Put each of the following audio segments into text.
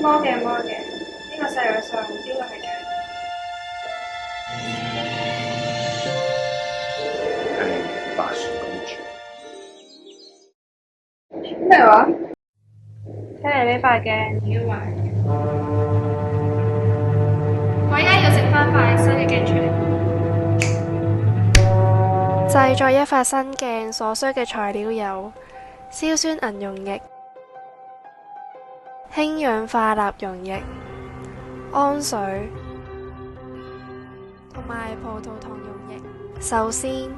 魔鏡，呢個世界上邊個係最？係白雪公主。咩話？睇嚟呢塊鏡已經壞。我而家要整翻塊新嘅鏡出嚟。製作一塊新鏡所需嘅材料有硝酸銀溶液、氫氧化鈉溶液、氨水同埋葡萄糖溶液。首先，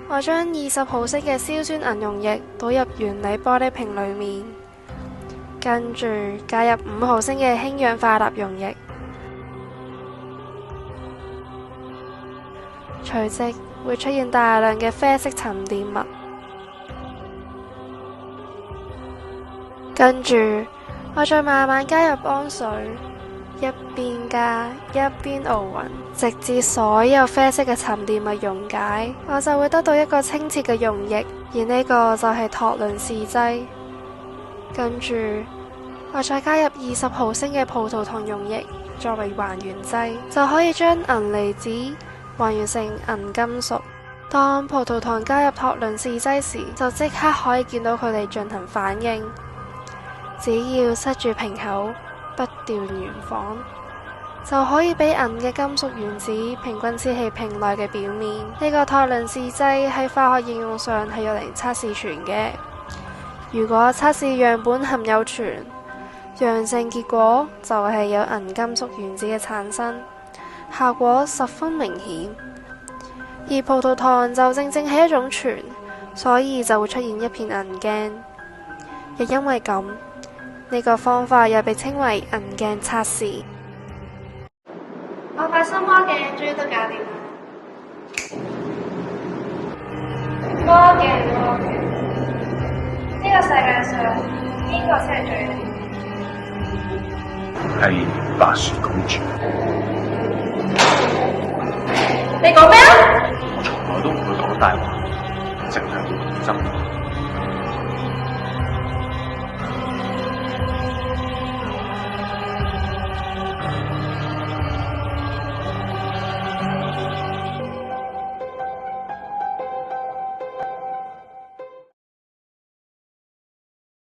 我將20毫升嘅硝酸銀溶液倒入原理玻璃瓶裏面，跟住加入5毫升嘅氫氧化鈉溶液，隨即會出現大量嘅啡色沉澱物。跟住我再慢慢加入氨水，一邊加一邊熬勻，直至所有啡色嘅沉澱物溶解，我就會得到一個清澈嘅溶液，而呢個就係托倫氏劑。跟住我再加入20毫升嘅葡萄糖溶液作為還原劑，就可以將銀離子還原成銀金屬。當葡萄糖加入托倫氏劑時，就即刻可以見到佢哋進行反應。只要塞住瓶口，不掉原仿，就可以俾銀嘅金屬原子平均黐喺瓶內嘅表面。呢個托倫氏劑喺化學應用上係用嚟測試醛嘅。如果測試樣本含有醛，陽性結果就係有銀金屬原子嘅產生，效果十分明顯。而葡萄糖就正正係一種醛，所以就會出現一片銀鏡。亦因為咁，呢個方法又被稱為銀鏡測試。我塊新魔鏡終於都搞掂啦！魔鏡，呢個世界上邊個先係最靚？係白雪公主。你講咩啊？我從來都唔會講大話，淨係會講真話。